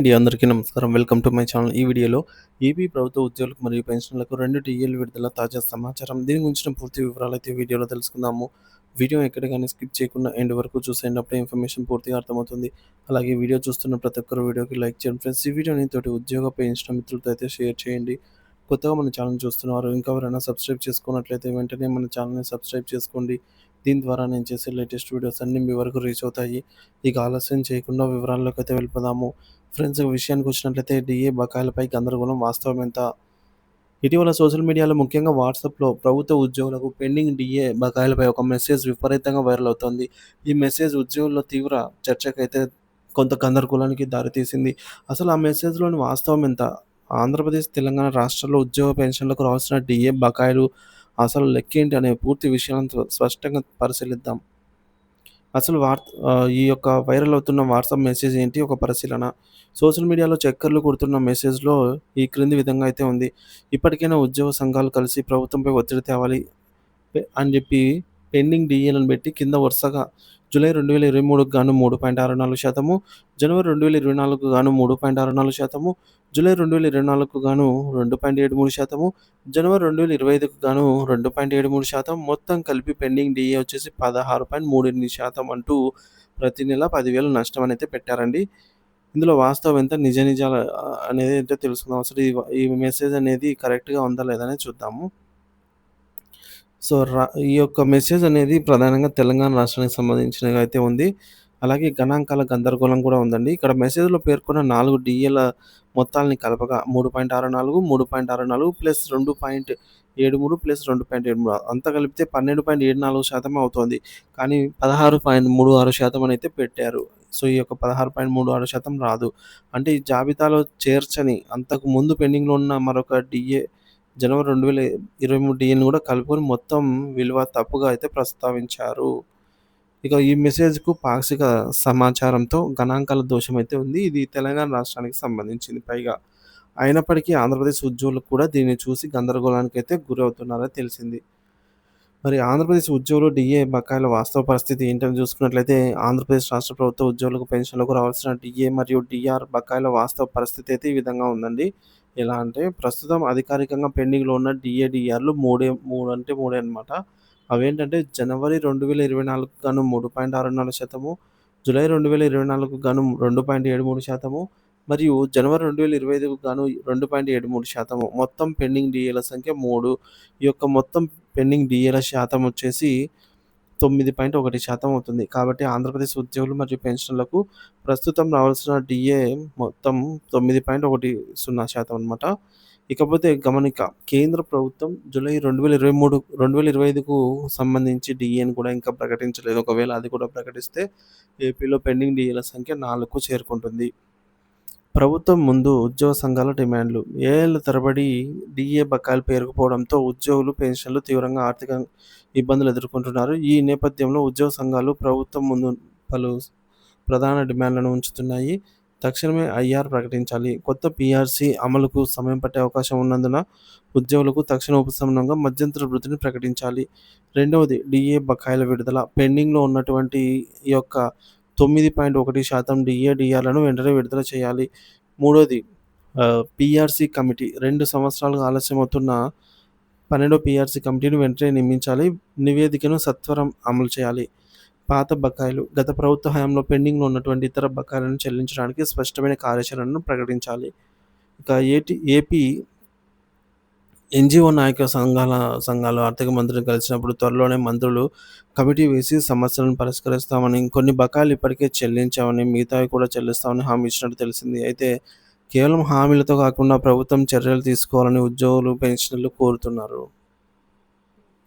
అండి అందరికీ నమస్కారం. Welcome to my channel. ఈ వీడియోలో ఏపీ ప్రభుత్వ ఉద్యోగులకు మరియు పెన్షన్లకు 2 టీఏలు విడుదల తాజా సమాచారం. దీని గురించిన పూర్తి వివరాలైతే వీడియోలో తెలుసుకుందాము. వీడియో ఎక్కడ గాని స్కిప్ చేయకుండా ఎండ్ వరకు చూసేయండి. అప్పుడే ఇన్ఫర్మేషన్ పూర్తిగా అర్థమవుతుంది. అలాగే వీడియో చూస్తున్న ప్రతి ఒక్కరు వీడియోకి లైక్ చేయండి ఫ్రెండ్స్. ఈ వీడియోని తోటి ఉద్యోగ పెన్షన్ మిత్రులతో అయితే షేర్ చేయండి. కొత్తగా మన ఛానల్ చూస్తున్నవారు ఇంకా ఎవరైనా సబ్స్క్రైబ్ చేసుకున్నట్లయితే వెంటనే మన ఛానల్‌ని సబ్స్క్రైబ్ చేసుకోండి. దీని ద్వారా నేను చేసే లేటెస్ట్ వీడియోస్ అన్నీ మీ వరకు రీచ్ అవుతాయి. ఇక ఆలస్యం చేయకుండా వివరాల్లోకైతే వెళ్ళిపోదాము. ఫ్రెండ్స్ విషయానికి వచ్చినట్లయితే డీఏ బకాయిలపై గందరగోళం వాస్తవమెంత? ఇటీవల సోషల్ మీడియాలో ముఖ్యంగా వాట్సాప్‌లో ప్రభుత్వ ఉద్యోగులకు పెండింగ్ డీఏ బకాయిలపై ఒక మెసేజ్ విపరీతంగా వైరల్ అవుతోంది. ఈ మెసేజ్ ఉద్యోగుల్లో తీవ్ర చర్చకైతే కొంత గందరగోళానికి దారితీసింది. అసలు ఆ మెసేజ్‌లోని వాస్తవం ఎంత? ఆంధ్రప్రదేశ్, తెలంగాణ రాష్ట్రాల్లో ఉద్యోగ పెన్షన్లకు రావాల్సిన డీఏ బకాయిలు అసలు లెక్కేంటి అనే పూర్తి విషయాలను స్పష్టంగా పరిశీలిద్దాం. ఈ యొక్క వైరల్ అవుతున్న వాట్సాప్ మెసేజ్ ఏంటి? ఒక పరిశీలన. సోషల్ మీడియాలో చక్కర్లు కొడుతున్న మెసేజ్‌లో ఈ క్రింది విధంగా అయితే ఉంది. ఇప్పటికైనా ఉద్యోగ సంఘాలు కలిసి ప్రభుత్వంపై ఒత్తిడి తేవాలి అని జెప్పి పెండింగ్ డీఏలను బెట్టి కింద వరుసగా జూలై 2023కి గాను 3.64%, జనవరి 2024కు గాను 3.64%, జూలై 2024కు గాను 2.73%, జనవరి 2025కు గాను 2.73%, మొత్తం కలిపి పెండింగ్ డీఏ వచ్చేసి 16.38% అంటూ ప్రతి నెల 10,000 నష్టం అనైతే పెట్టారండి. ఇందులో వాస్తవం ఎంత? నిజాలు అనేది ఏంటో తెలుసుకుందాం. అసలు ఈ మెసేజ్ అనేది కరెక్ట్‌గా ఉందా లేదా అనేది చూద్దాము. సో, ఈ యొక్క మెసేజ్ అనేది ప్రధానంగా తెలంగాణ రాష్ట్రానికి సంబంధించినగా అయితే ఉంది. అలాగే గణాంకాల గందరగోళం కూడా ఉందండి. ఇక్కడ మెసేజ్‌లో పేర్కొన్న 4 డీఏల మొత్తాల్ని కలపగా 3.64, 3.64 ప్లస్ 2.73 ప్లస్ 2.73 అంతా కలిపితే 12.74% అవుతోంది. కానీ 16.36% అనైతే పెట్టారు. సో, ఈ యొక్క 16.36% రాదు. అంటే ఈ జాబితాలో చేర్చని అంతకు ముందు పెండింగ్‌లో ఉన్న మరొక డీఏ జనవరి 2023 డీఎల్‌ని కూడా కలుపుకొని మొత్తం విలువ తప్పుగా అయితే ప్రస్తావించారు. ఇక ఈ మెసేజ్‌కు పాక్షిక సమాచారంతో గణాంకాల దోషమైతే ఉంది. ఇది తెలంగాణ రాష్ట్రానికి సంబంధించింది పైగా. అయినప్పటికీ ఆంధ్రప్రదేశ్ ఉద్యోగులు కూడా దీన్ని చూసి గందరగోళానికైతే గురవుతున్నారని తెలిసింది. మరి ఆంధ్రప్రదేశ్ ఉద్యోగులు డీఏ బకాయిల వాస్తవ పరిస్థితి ఏంటని చూసుకున్నట్లయితే ఆంధ్రప్రదేశ్ రాష్ట్ర ప్రభుత్వ ఉద్యోగులకు పెన్షన్లకు రావాల్సిన డీఏ మరియు డీఆర్ బకాయిల వాస్తవ పరిస్థితి అయితే ఈ విధంగా ఉందండి. ఎలా అంటే ప్రస్తుతం అధికారికంగా పెండింగ్‌లో ఉన్న డీఏ, డీఆర్‌లు మూడే అన్నమాట. అవేంటంటే జనవరి 2024కు గాను 3.64%, జూలై 2024కు గాను 2.73%, మరియు జనవరి 2025కు గాను 2.73%. మొత్తం పెండింగ్ డీఏల సంఖ్య 3. ఈ యొక్క మొత్తం పెండింగ్ డీఏల శాతం వచ్చేసి 9.1% అవుతుంది. కాబట్టి ఆంధ్రప్రదేశ్ ఉద్యోగులు మరియు పెన్షనర్లకు ప్రస్తుతం రావాల్సిన డీఏ మొత్తం 9.10% అన్నమాట. ఇకపోతే గమనిక కేంద్ర ప్రభుత్వం జూలై 2023, 2025కు సంబంధించి డీఏని కూడా ఇంకా ప్రకటించలేదు. ఒకవేళ అది కూడా ప్రకటిస్తే ఏపీలో పెండింగ్ డీఏల సంఖ్య 4కు చేరుకుంటుంది. ప్రభుత్వం ముందు ఉద్యోగ సంఘాల డిమాండ్లు. ఏళ్ల తరబడి డీఏ బకాయిలు పేరుకుపోవడంతో ఉద్యోగులు, పెన్షన్లు తీవ్రంగా ఆర్థిక ఇబ్బందులు ఎదుర్కొంటున్నారు. ఈ నేపథ్యంలో ఉద్యోగ సంఘాలు ప్రభుత్వం ముందు పలు ప్రధాన డిమాండ్లను ఉంచుతున్నాయి. తక్షణమే ఐఆర్ ప్రకటించాలి. కొత్త పీఆర్సీ అమలుకు సమయం పట్టే అవకాశం ఉన్నందున ఉద్యోగులకు తక్షణ ఉపశమనంగా మధ్యంతర వృత్తిని ప్రకటించాలి. రెండవది డీఏ బకాయిల విడుదల. పెండింగ్‌లో ఉన్నటువంటి ఈ యొక్క 9.1% డీఏ, డీఆర్‌లను వెంటనే విడుదల చేయాలి. మూడోది పీఆర్సీ కమిటీ 2 సంవత్సరాలుగా ఆలస్యమవుతున్న 12వ పీఆర్సీ కమిటీని వెంటనే నియమించాలి. నివేదికను సత్వరం అమలు చేయాలి. పాత బకాయిలు గత ప్రభుత్వ హయాంలో పెండింగ్‌లో ఉన్నటువంటి ఇతర బకాయిలను చెల్లించడానికి స్పష్టమైన కార్యాచరణను ప్రకటించాలి. ఇక ఏపీ ఎన్‌జీఓ నాయక సంఘాలు ఆర్థిక మంత్రిని కలిసినప్పుడు త్వరలోనే మంత్రులు కమిటీ వేసి సమస్యలను పరిష్కరిస్తామని, కొన్ని బకాయిలు ఇప్పటికే చెల్లించామని, మిగతావి కూడా చెల్లిస్తామని హామీ ఇచ్చినట్టు తెలిసింది. అయితే కేవలం హామీలతో కాకుండా ప్రభుత్వం చర్యలు తీసుకోవాలని ఉద్యోగులు, పెన్షనర్లు కోరుతున్నారు.